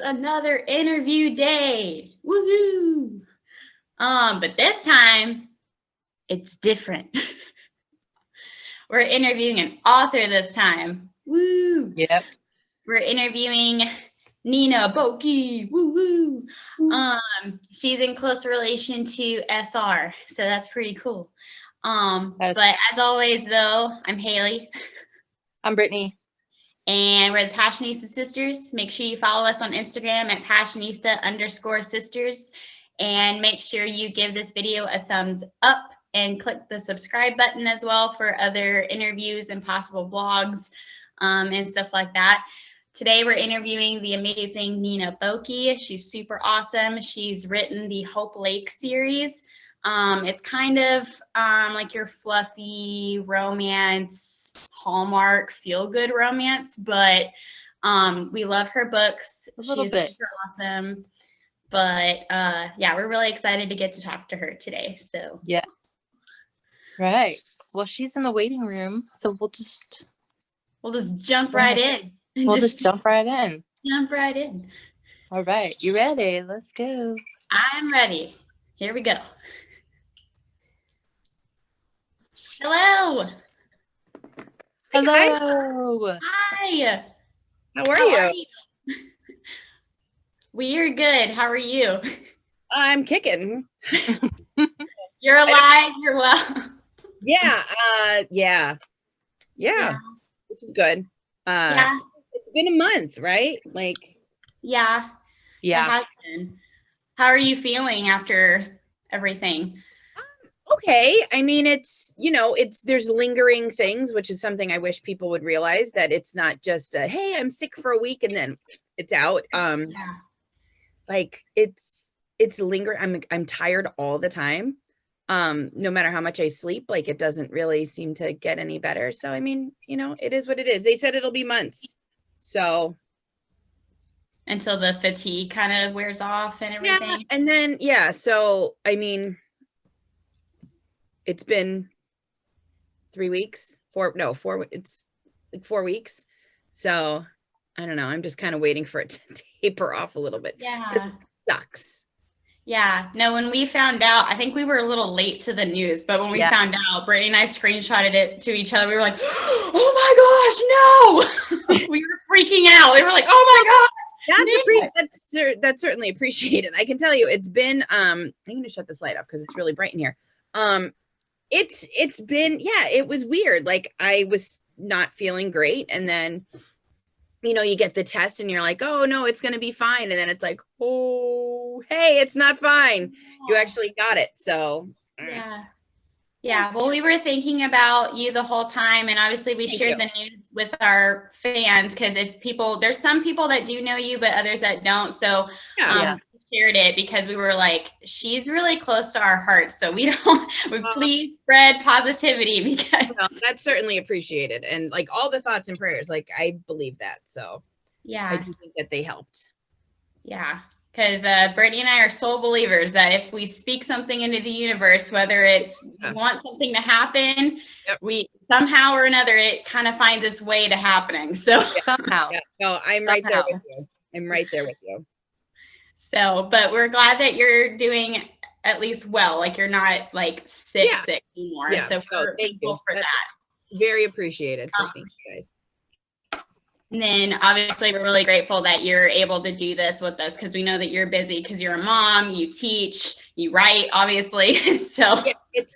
another interview day. Woohoo! But this time it's different. We're interviewing an author this time. Woo! Yep. We're interviewing Nina Bocci. Woo woo! She's in close relation to SR, so that's pretty cool. But as always, though, I'm Haley. I'm Brittany. And we're the Passionista Sisters. Make sure you follow us on Instagram at Passionista_sisters. And make sure you give this video a thumbs up and click the subscribe button as well for other interviews and possible vlogs and stuff like that. Today we're interviewing the amazing Nina Bocci. She's super awesome. She's written the Hope Lake series. It's kind of like your fluffy romance, Hallmark, feel-good romance, but we love her books. She's super awesome. But yeah, we're really excited to get to talk to her today. So yeah. Right. Well, she's in the waiting room, so we'll just jump right in. We'll just jump right in. Jump right in. All right. You ready? Let's go. I'm ready. Here we go. Hello. Hello. Hi. How are you? We're good. How are you? I'm kicking. You're alive. You're well. Yeah. Which is good. It's been a month, right? Like, yeah. It has been. How are you feeling after everything? Okay. I mean, there's lingering things, which is something I wish people would realize, that it's not just hey, I'm sick for a week and then it's out. Like it's lingering. I'm tired all the time. No matter how much I sleep, like it doesn't really seem to get any better. So, I mean, it is what it is. They said it'll be months. So until the fatigue kind of wears off and everything. Yeah. And then, so, I mean, it's been 3 weeks, it's like 4 weeks. So I don't know. I'm just kind of waiting for it to taper off a little bit. Yeah. It sucks. Yeah. No, when we found out, I think we were a little late to the news, but when we found out, Brittany and I screenshotted it to each other. We were like, oh my gosh, no. We were freaking out. We were like, oh my God. That's certainly appreciated. I can tell you it's been, I'm going to shut this light off because it's really bright in here. It's been, it was weird. Like I was not feeling great. And then, you get the test and you're like, oh no, it's going to be fine. And then it's like, oh, hey, it's not fine. You actually got it. So yeah. Well, we were thinking about you the whole time. And obviously we shared the news with our fans because there's some people that do know you, but others that don't. So we shared it because we were like, she's really close to our hearts. So we please spread positivity because that's certainly appreciated. And like all the thoughts and prayers, like I believe that. So I do think that they helped. Yeah. Because Brittany and I are soul believers that if we speak something into the universe, whether it's we want something to happen, we somehow or another, it kind of finds its way to happening. So somehow. No, I'm right there with you. I'm right there with you. So, but we're glad that you're doing at least well. Like you're not like sick anymore. Yeah. So we're thankful for that. Very appreciated. So thank you guys. And then obviously we're really grateful that you're able to do this with us because we know that you're busy because you're a mom, you teach, you write, obviously. So it's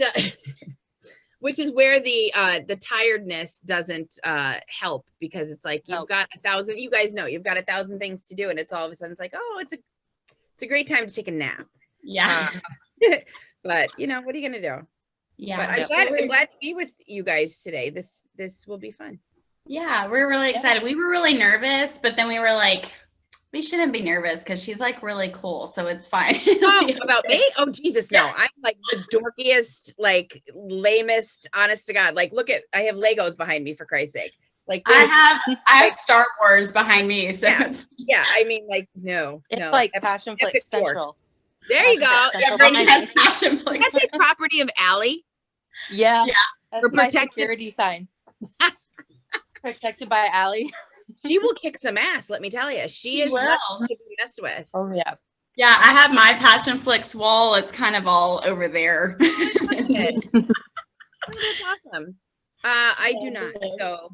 which is where the tiredness doesn't help because it's like you've got 1,000. You guys know you've got 1,000 things to do, and it's all of a sudden it's like, oh, it's a great time to take a nap. Yeah. But what are you gonna do? Yeah. But I'm glad to be with you guys today. This will be fun. Yeah, we're really excited. We were really nervous, but then we were like, we shouldn't be nervous because she's like really cool, so it's fine. About me? Oh Jesus, no! I'm like the dorkiest, like lamest. Honest to God, like I have Legos behind me for Christ's sake. Like I have Star Wars behind me. So I mean, like no, like Passion Flick Central. There you go. Passion Flick. That's a property of Allie. Yeah. For my security sign. Protected by Allie. She will kick some ass, let me tell you. She is not to be messed with. Oh yeah. Yeah, I have my Passion Flicks wall. It's kind of all over there. That's awesome. I do not. So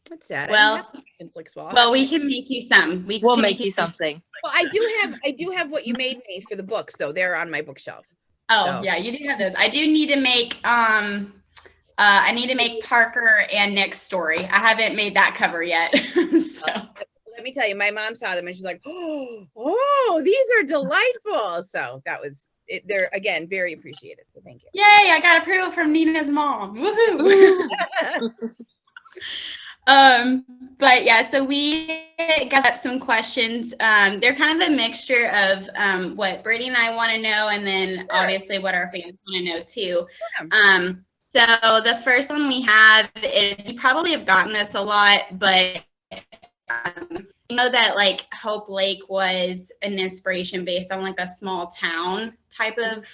that's sad. Well, I don't have a Passion Flicks wall. well, we can make you some. We'll make you something. Well, I do have what you made me for the books, though. They're on my bookshelf. Oh, So. yeah, you do have those. I do need to make I need to make Parker and Nick's story. I haven't made that cover yet. So Let me tell you, my mom saw them and she's like, oh, these are delightful. So that was it. They're, again, very appreciated. So thank you. yay, I got approval from Nina's mom. Woohoo. But yeah, so we got some questions. They're kind of a mixture of what Brittany and I want to know, and then obviously what our fans want to know too. So the first one we have is, you probably have gotten this a lot, but you know that like Hope Lake was an inspiration based on like a small town type of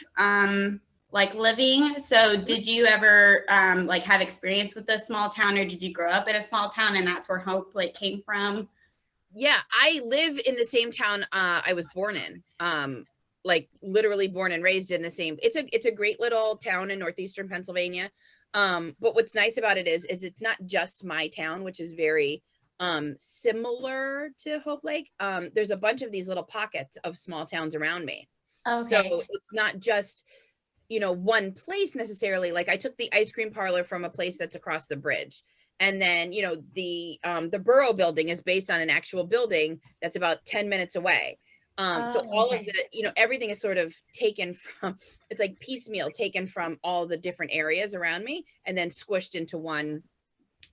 like living. So did you ever like have experience with a small town, or did you grow up in a small town and that's where Hope Lake came from? Yeah, I live in the same town I was born in. Like literally born and raised in the same. It's a great little town in northeastern Pennsylvania. But what's nice about it is it's not just my town, which is very similar to Hope Lake. There's a bunch of these little pockets of small towns around me. Okay. So it's not just, you know, one place necessarily. Like I took the ice cream parlor from a place that's across the bridge. And then, you know, the Borough building is based on an actual building that's about 10 minutes away. So all of the, you know, everything is sort of taken from, it's like piecemeal taken from all the different areas around me and then squished into one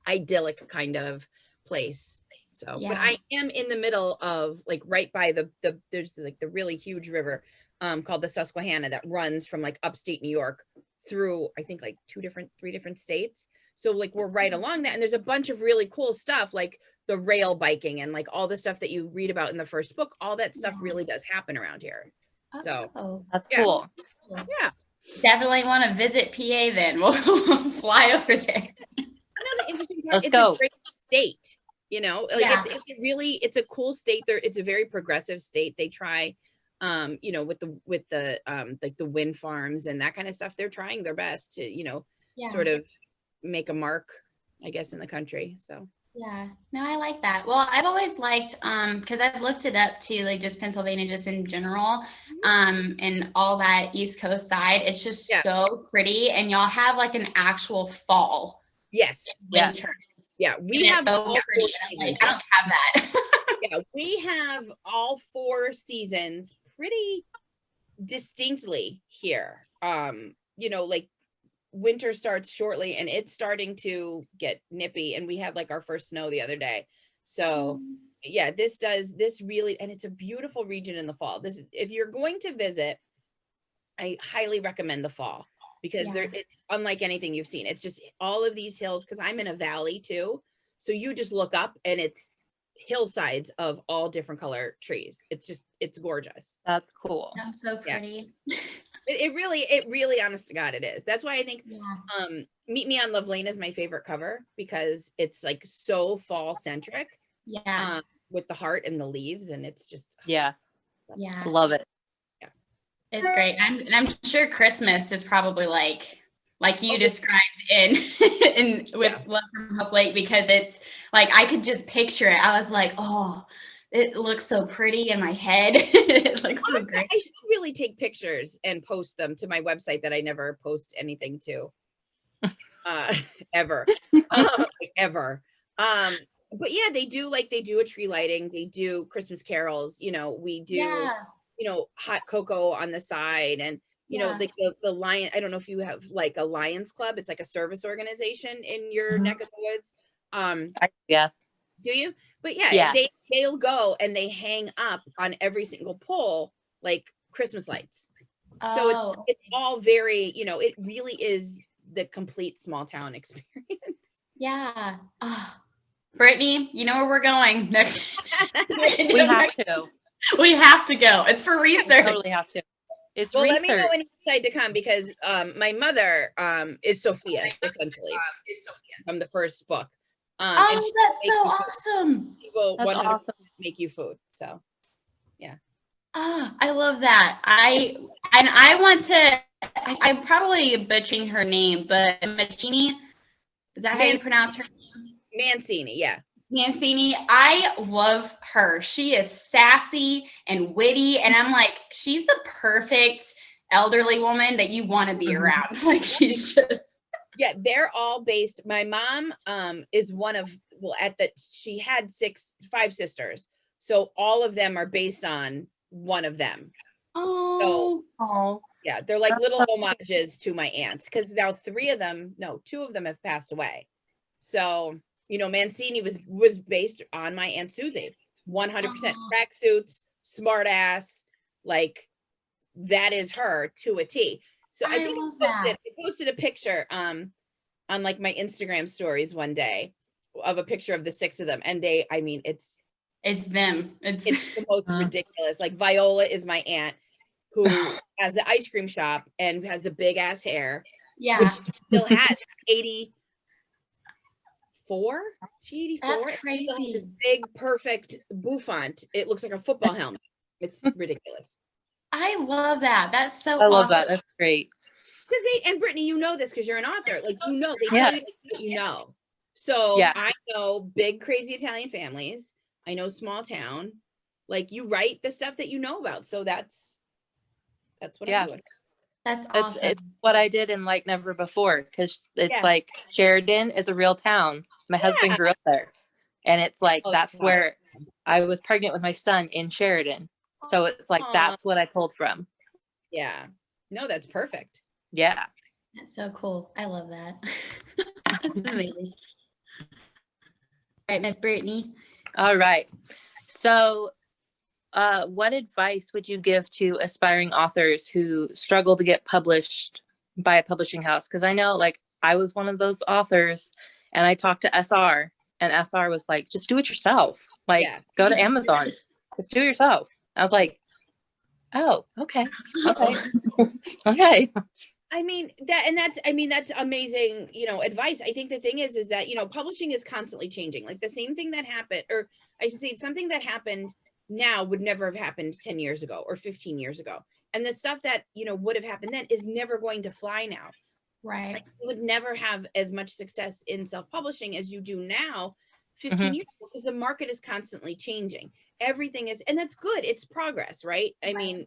idyllic kind of place. So, Yeah. but I am in the middle of like right by there's like the really huge river called the Susquehanna that runs from like upstate New York through, I think like three different states. So like we're right along that. And there's a bunch of really cool stuff like the rail biking and like all the stuff that you read about in the first book. All that stuff really does happen around here. So That's yeah. cool. Yeah. Definitely want to visit PA then. We'll fly over there. Another interesting part, Let's it's go. a great state, you know, like Yeah. it's a cool state there. It's a very progressive state. They try, you know, with the like the wind farms and that kind of stuff, they're trying their best to, you know, sort of make a mark, I guess, in the country. So yeah, no, I like that. Well, I've always liked, because I've looked it up too, like just Pennsylvania, just in general, and all that East Coast side. It's just so pretty, and y'all have like an actual fall. Yes. Winter. Yeah, we have so pretty. Like, I don't have that. Yeah, we have all 4 seasons pretty distinctly here. You know, like winter starts shortly and it's starting to get nippy, and we had like our first snow the other day. So yeah, this really, and it's a beautiful region in the fall. If you're going to visit, I highly recommend the fall, because it's unlike anything you've seen. It's just all of these hills, because I'm in a valley too. So you just look up and it's hillsides of all different color trees. It's gorgeous. That's cool. That's so pretty. It really, honest to God, it is. That's why I think Meet Me on Love Lane is my favorite cover, because it's like so fall centric. Yeah. With the heart and the leaves, and it's just yeah, love it. Yeah, it's great. I'm sure Christmas is probably like you described in with Love from Hope Lake, because it's like I could just picture it. I was like, oh, it looks so pretty in my head. It looks so great. I should really take pictures and post them to my website that I never post anything to ever. Ever. But yeah, they do a tree lighting, they do Christmas carols, you know, we do you know, hot cocoa on the side, and you know, like the Lion, I don't know if you have like a Lions Club, it's like a service organization in your neck of the woods. Do you? But they'll go and they hang up on every single pole like Christmas lights. So it's all very, you know, it really is the complete small town experience. Yeah. Brittany, you know where we're going next. We have to. We have to go. It's for research. We totally have to. It's Well, research. let me know when you decide to come, because my mother is Sophia, essentially, from the first book. And Oh, she that's will so make you food. awesome. She will That's 100% awesome. make you food. So Oh, I love that. I want to, I'm probably butchering her name, but Mancini, is that how you pronounce her name? Mancini, yeah. Mancini, I love her. She is sassy and witty, and I'm like, she's the perfect elderly woman that you want to be around. Like, she's just Yeah, they're all based. My mom is one of, she had 5 sisters. So all of them are based on one of them. oh, Yeah, they're like That's little so homages to my aunts, because now 2 of them have passed away. So, Mancini was based on my Aunt Susie. 100% tracksuits, smart ass, like that is her to a T. So I think love that. I posted a picture on like my Instagram stories one day of a picture of the 6 of them, and it's them. it's the most ridiculous. Like Viola is my aunt, who has the ice cream shop and has the big ass hair, Yeah, which she still has. 84. She 84. that's Still has crazy. this big, perfect bouffant. It looks like a football helmet. It's ridiculous. I love that. That's so I love awesome. that. That's great. Because and Brittany, you know this because you're an author. Like, they Yeah. tell you what you know. So Yeah. I know big, crazy Italian families. I know small town. Like, you write the stuff that you know about. So that's what Yeah. I'm doing. That's It's awesome. what I did in Like Never Before, because it's Yeah. like Sheridan is a real town. My husband grew up there, and it's like that's where I was pregnant with my son in Sheridan. So it's like that's what I pulled from. Yeah. No, that's perfect. Yeah. That's so cool. I love that. That's amazing. All right, Miss Brittany. All right. So what advice would you give to aspiring authors who struggle to get published by a publishing house? Because I know, like, I was one of those authors, and I talked to SR, and SR was like, just do it yourself. Like, go to Amazon. Just do it yourself. I was like, oh, okay. Okay. I mean, that's amazing, advice. I think the thing is that, publishing is constantly changing. Like, the same thing that happened, or I should say something that happened now would never have happened 10 years ago or 15 years ago. And the stuff that, would have happened then is never going to fly now. Right. Like, you would never have as much success in self-publishing as you do now 15 years ago, because the market is constantly changing. Everything is, and that's good. It's progress, right? I mean,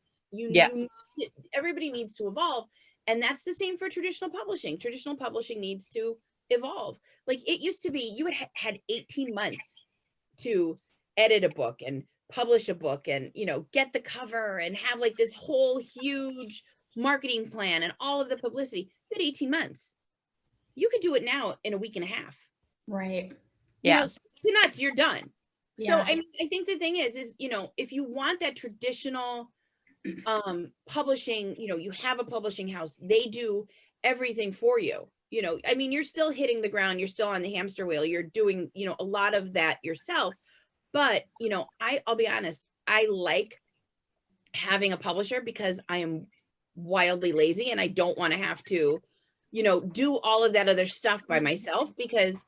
everybody needs to evolve. And that's the same for traditional publishing. Traditional publishing needs to evolve. Like, it used to be, you had 18 months to edit a book and publish a book and, get the cover and have like this whole huge marketing plan and all of the publicity. You had 18 months. You could do it now in a week and a half. Right. Yeah. Nuts, you're done. Yeah. So I think the thing is, if you want that traditional publishing, you have a publishing house, they do everything for you. You're still hitting the ground, you're still on the hamster wheel, you're doing, a lot of that yourself. But, I'll be honest, I like having a publisher because I am wildly lazy and I don't want to have to, do all of that other stuff by myself, because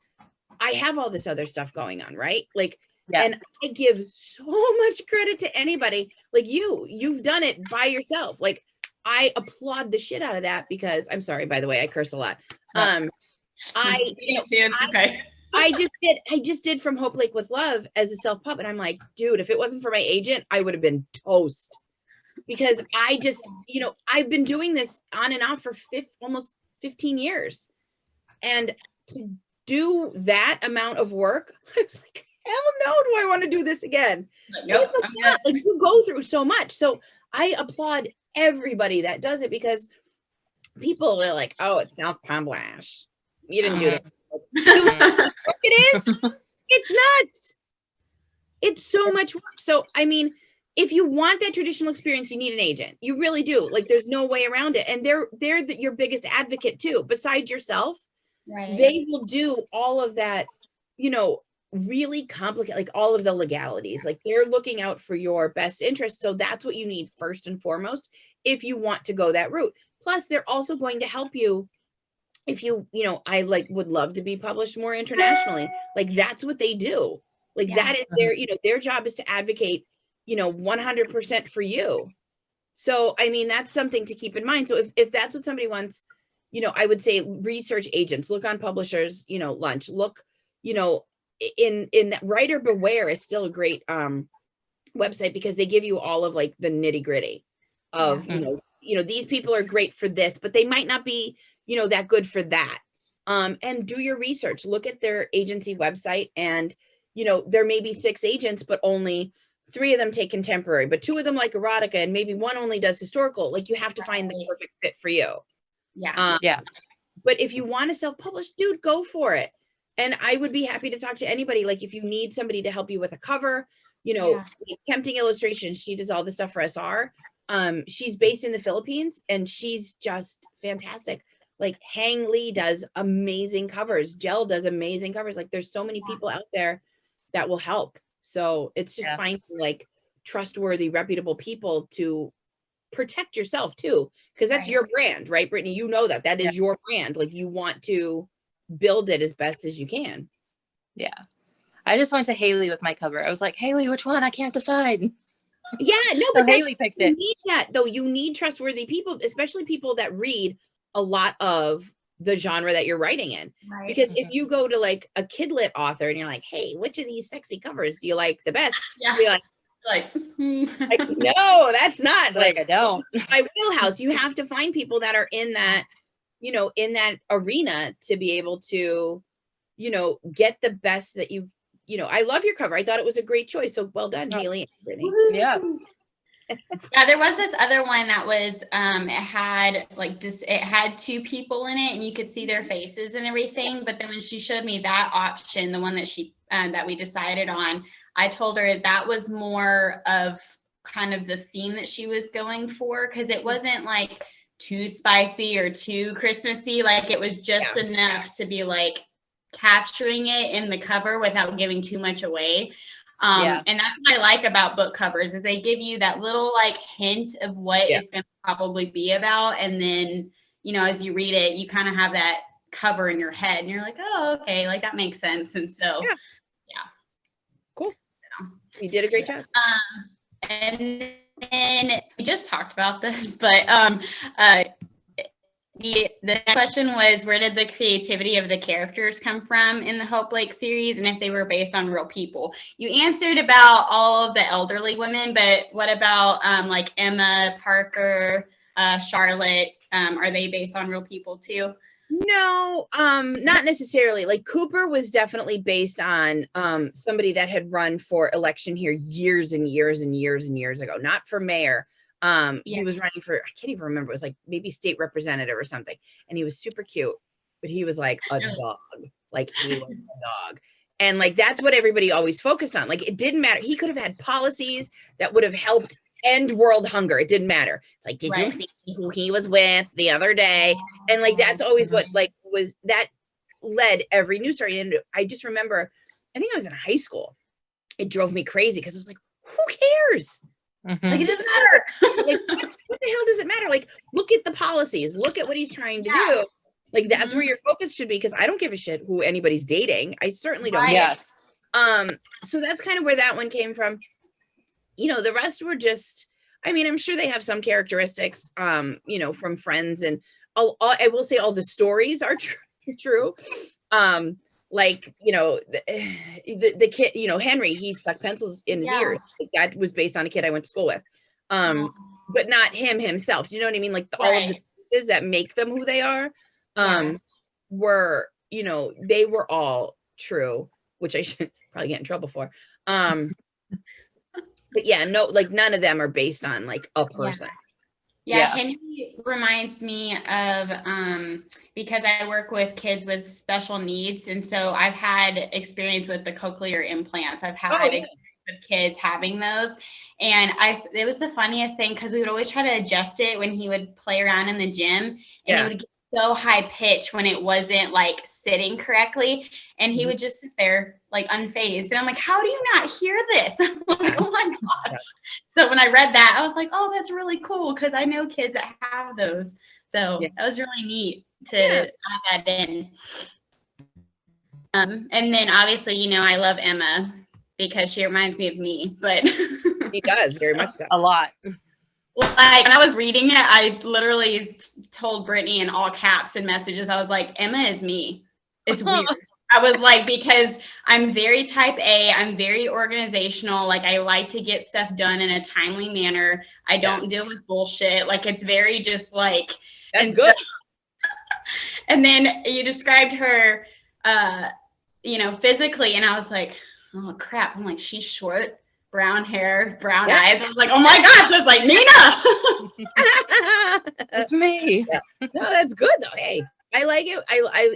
I have all this other stuff going on, right? Like, and I give so much credit to anybody like you've done it by yourself. Like, I applaud the shit out of that, because I'm sorry, by the way, I curse a lot. I just did From Hope Lake with Love as a self-pub, and I'm like, dude, if it wasn't for my agent, I would have been toast, because I just, I've been doing this on and off for almost 15 years. And to do that amount of work, I was like, hell no, do I want to do this again? Nope. Like, you go through so much. So I applaud everybody that does it, because people are like, oh, it's self-publish. You didn't do that. It is. It's nuts. It's so much work. So, if you want that traditional experience, you need an agent. You really do. Like, there's no way around it. And they're your biggest advocate too, besides yourself. Right. They will do all of that, really complicated, like all of the legalities. Like they're looking out for your best interest. So that's what you need first and foremost if you want to go that route. Plus, they're also going to help you if you, I like would love to be published more internationally. Like that's what they do. Like that is their, their job is to advocate, 100% for you. So, I mean, that's something to keep in mind. So if that's what somebody wants, I would say research agents, look on publishers, lunch, look, in that Writer Beware is still a great website because they give you all of like the nitty gritty of, these people are great for this, but they might not be, that good for that. And do your research, look at their agency website and, there may be 6 agents, but only 3 of them take contemporary, but 2 of them like erotica and maybe 1 only does historical. Like you have to find the perfect fit for you. Yeah. But if you want to self-publish, dude, go for it. And I would be happy to talk to anybody. Like if you need somebody to help you with a cover, Tempting Illustrations, she does all the stuff for SR. She's based in the Philippines and she's just fantastic. Like Hang Lee does amazing covers. Gel does amazing covers. Like there's so many people out there that will help. So it's just finding like trustworthy, reputable people to protect yourself too. Because that's your brand, right, Brittany? You know that is your brand. Like you want to build it as best as you can. Yeah. I just went to Haley with my cover. I was like, Haley, which one? I can't decide. Yeah, no, but Haley picked it. You need that though. You need trustworthy people, especially people that read a lot of the genre that you're writing in. Right. Because if you go to like a kidlit author and you're like, hey, which of these sexy covers do you like the best? Yeah. You're like no, that's not like I don't. my wheelhouse. You have to find people that are in that, in that arena to be able to, get the best that you. I love your cover. I thought it was a great choice. So well done, Haley and Brittany. Yeah. Yeah, there was this other one that was it had 2 people in it and you could see their faces and everything. But then when she showed me that option, the one that she that we decided on, I told her that was more of kind of the theme that she was going for, because it wasn't like too spicy or too Christmassy. Like it was just enough to be like capturing it in the cover without giving too much away. And that's what I like about book covers is they give you that little like hint of what it's going to probably be about. And then, as you read it, you kind of have that cover in your head and you're like, oh, okay, like that makes sense. And so, cool. You did a great job. And then we just talked about this, but the question was, where did the creativity of the characters come from in the Hope Lake series, and if they were based on real people? You answered about all of the elderly women, but what about like Emma, Parker, Charlotte? Are they based on real people too? No, not necessarily. Like Cooper was definitely based on somebody that had run for election here years and years and years and years ago, not for mayor. He was running for, I can't even remember, it was like maybe state representative or something. And he was super cute, but he was like a dog. Like he was a dog. And like, that's what everybody always focused on. Like, it didn't matter. He could have had policies that would have helped end world hunger. It didn't matter. It's like, did you see who he was with the other day? And like, that's always what like was that led every news story. And I just remember, I think I was in high school. It drove me crazy because I was like, who cares? Mm-hmm. Like, it doesn't matter. Like, what the hell does it matter? Like, look at the policies. Look at what he's trying to do. Like, that's where your focus should be, because I don't give a shit who anybody's dating. I certainly don't. Yeah. So that's kind of where that one came from. The rest were just, I mean, I'm sure they have some characteristics, from Friends, and I will say all the stories are true. Like, the kid, Henry, he stuck pencils in his ears. Like, that was based on a kid I went to school with. But not him himself. Do you know what I mean? Like all of the pieces that make them who they are, were, they were all true, which I should probably get in trouble for. But yeah, no, like none of them are based on like a person. Yeah, Henry reminds me of, because I work with kids with special needs. And so I've had experience with the cochlear implants. I've had experience with kids having those. And it was the funniest thing, because we would always try to adjust it when he would play around in the gym, and he would get so high pitched when it wasn't like sitting correctly. And he would just sit there like unfazed. And I'm like, how do you not hear this? I'm like, oh my gosh. So when I read that, I was like, oh, that's really cool. Cause I know kids that have those. So that was really neat to add that in. And then obviously, you know, I love Emma because she reminds me of me, but He does very much so. A lot. Like when I was reading it, I literally told Brittany in all caps and messages, I was like, Emma is me. It's weird. I was like, because I'm very type A, I'm very organizational. Like I like to get stuff done in a timely manner. I don't deal with bullshit. Like it's very just like, that's good. And then you described her, you know, physically, and I was like, oh crap. I'm like, she's short, brown hair, brown eyes. I was like, oh my gosh, I was like, Nina. That's me. No, that's good though. Hey, I like it.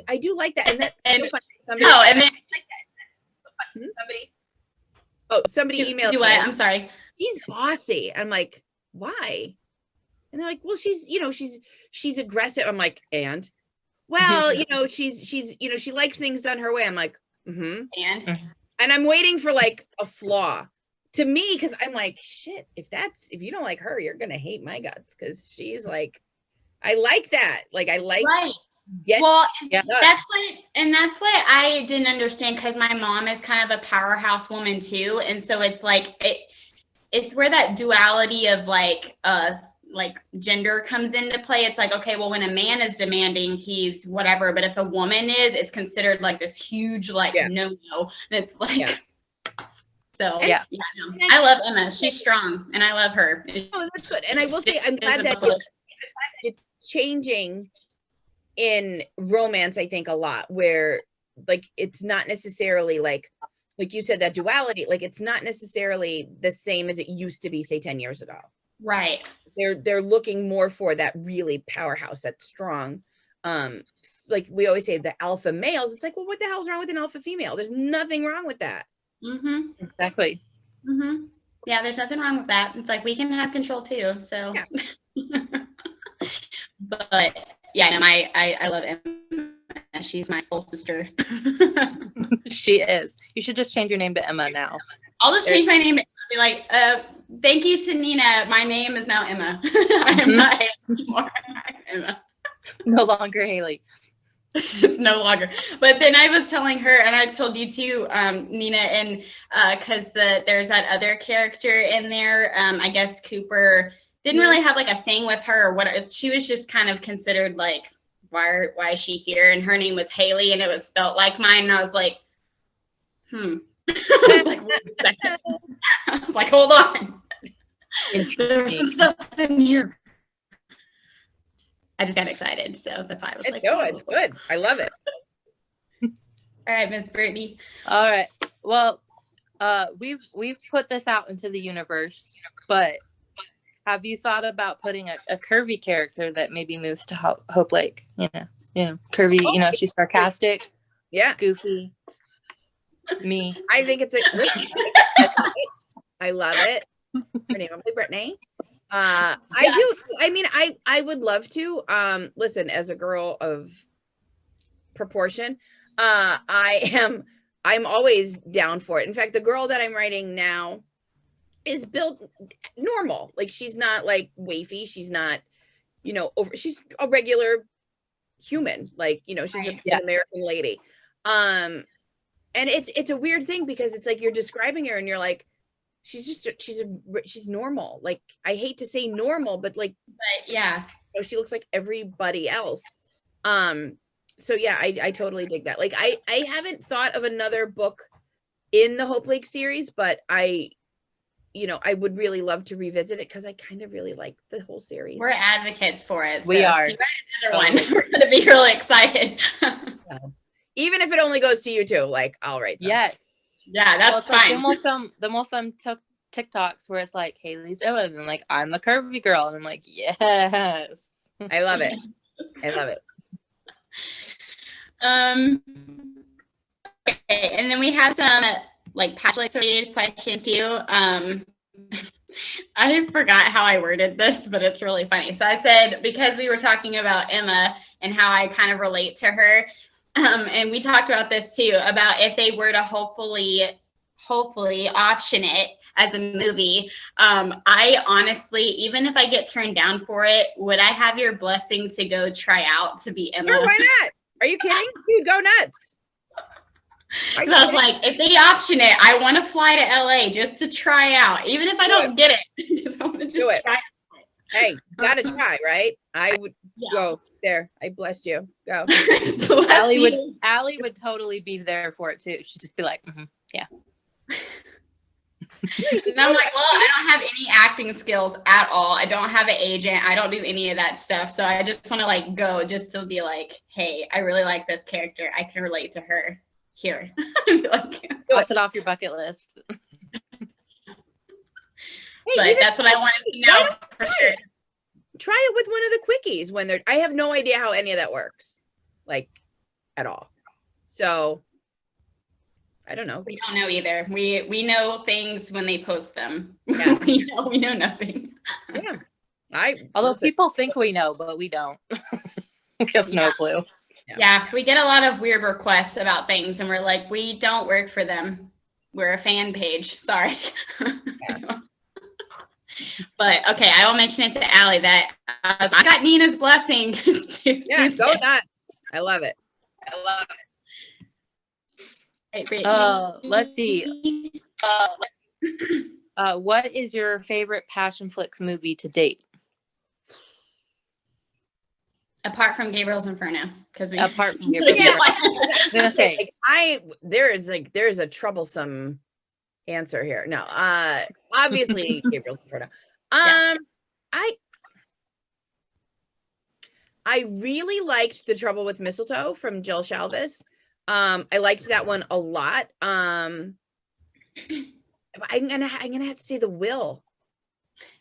I do like that. And that's so funny. Somebody, and then somebody emailed me. I'm sorry. She's bossy. I'm like, why? And they're like, well, she's, you know, she's aggressive. I'm like, and well, you know, she's, you know, she likes things done her way. I'm like, and I'm waiting for like a flaw to me, because I'm like, shit, if you don't like her, you're gonna hate my guts, because she's like, I like that. Like I like that's what I didn't understand, because my mom is kind of a powerhouse woman too. And so it's like it's where that duality of like gender comes into play. It's like, okay, well, when a man is demanding, he's whatever, but if a woman is, it's considered like this huge like no. And it's like so no. I love Emma. She's strong and I love her. Oh, that's good. And I will say, I'm glad that it's changing in romance, I think, a lot, where like it's not necessarily like you said, that duality, like it's not necessarily the same as it used to be, say 10 years ago. Right. They're looking more for that really powerhouse, that's strong. Like we always say, the alpha males. It's like, well, what the hell's wrong with an alpha female? There's nothing wrong with that. Exactly. Yeah, there's nothing wrong with that. It's like we can have control too. So, but yeah, no, I love Emma. She's my full sister. She is. You should just change your name to Emma now. I'll just change my name. I'll be like, thank you to Nina. My name is now Emma. I am not anymore. I'm Emma. No longer Haley. It's no longer. But then I was telling her, and I told you too, Nina, and because there's that other character in there. I guess Cooper didn't really have like a thing with her or what. She was just kind of considered like, why is she here? And her name was Haley, and it was spelt like mine. And I was like, I was like, wait a second. I was like, hold on. There's some stuff in here. I just got excited, so that's why I was like, it's good. I love it. All right, Miss Brittany. All right. Well, we've put this out into the universe, but have you thought about putting a curvy character that maybe moves to Hope Lake? You know, curvy. You know, she's sarcastic. Goofy. Me. I think it's I love it. Her name, Brittany. I do. I mean, I would love to. Listen, as a girl of proportion, I'm always down for it. In fact, the girl that I'm writing now is built normal. Like she's not like wafy. She's not, you know, she's a regular human. Like, you know, she's an American lady. And it's a weird thing, because it's like you're describing her and you're like, she's normal. Like, I hate to say normal, but like, you know, she looks like everybody else. So yeah, I totally dig that. Like I haven't thought of another book in the Hope Lake series, but I would really love to revisit it, because I kind of really like the whole series. We're advocates for it. So we are. If you write another one, we're going to be really excited. Even if it only goes to you two, like I'll write something. Yeah, that's fine. Like, the more film TikToks where it's like Haley's Emma, and like I'm the curvy girl, and I'm like, yes. I love it. I love it. Okay, and then we have some like passion related questions too. I forgot how I worded this, but it's really funny. So I said, because we were talking about Emma and how I kind of relate to her, and we talked about this too, about if they were to hopefully option it as a movie. I honestly, even if I get turned down for it, would I have your blessing to go try out to be Emma? Sure, why not? Are you kidding? Dude, go nuts. Because I was like, if they option it, I want to fly to LA just to try out, even if I don't get it. Because I want to just try it. Hey, gotta try, right? I would go there. I blessed you. Go. Allie would totally be there for it too. She'd just be like, yeah. And I'm like, well, I don't have any acting skills at all. I don't have an agent. I don't do any of that stuff. So I just want to like go just to be like, hey, I really like this character. I can relate to her here. Like, cross it off your bucket list. But that's what I wanted to know for sure. Try it with one of the quickies when they're, I have no idea how any of that works, like at all. So I don't know. We don't know either. We know things when they post them. Yeah. we know nothing. Yeah. Although people think we know, but we don't. We have no clue. Yeah, we get a lot of weird requests about things and we're like, we don't work for them. We're a fan page. Sorry. Yeah. But okay, I will mention it to Allie that I got Nina's blessing. Go nuts. I love it. Let's see. What is your favorite Passion Flicks movie to date? Apart from Gabriel's Inferno, apart from Gabriel's Inferno. I was gonna say there's a troublesome answer here. No, obviously Gabriel's Inferno. I really liked The Trouble with Mistletoe from Jill Shalvis. I liked that one a lot. I'm gonna have to say The Will.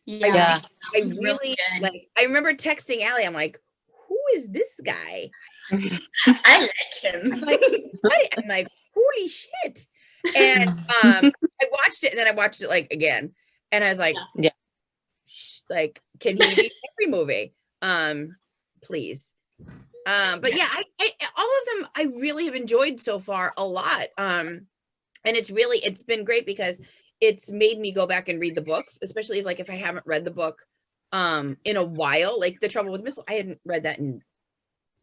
Yeah, I really like. I remember texting Allie. I'm like, who is this guy? I like him. I'm like, holy shit. And I watched it, and then I watched it like again, and I was like, like, can he be every movie? Please. But yeah, I all of them I really have enjoyed so far a lot. And it's been great because it's made me go back and read the books, especially if I haven't read the book in a while. Like The Trouble with Mistletoe, I hadn't read that in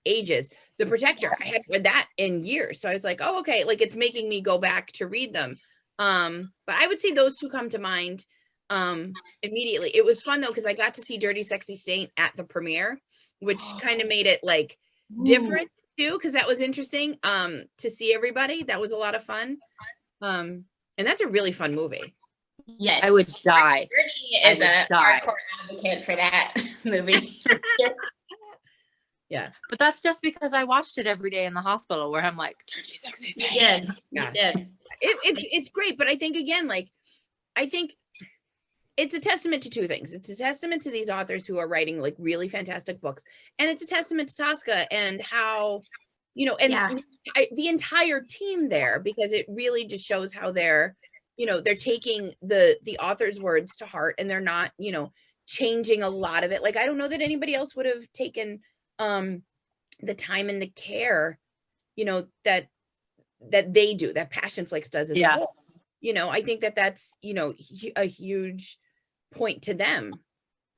ages. The Protector, I hadn't read that in years. So I was like, oh, okay, like it's making me go back to read them. But I would say those two come to mind immediately. It was fun though, because I got to see Dirty Sexy Saint at the premiere, which kind of made it like different too, because that was interesting to see everybody. That was a lot of fun. And that's a really fun movie. Yes, I would die. Brittany is a hardcore advocate for that movie. Yeah, but that's just because I watched it every day in the hospital, where I'm like, Dirty Sexy Saint. You did. It's great, but I think again, I think it's a testament to two things. It's a testament to these authors who are writing like really fantastic books, and it's a testament to Tosca and how, the entire team there, because it really just shows how they're taking the author's words to heart, and they're not, changing a lot of it. Like, I don't know that anybody else would have taken the time and the care, that they do, that Passion Flicks does as a whole. I think that's, a huge point to them.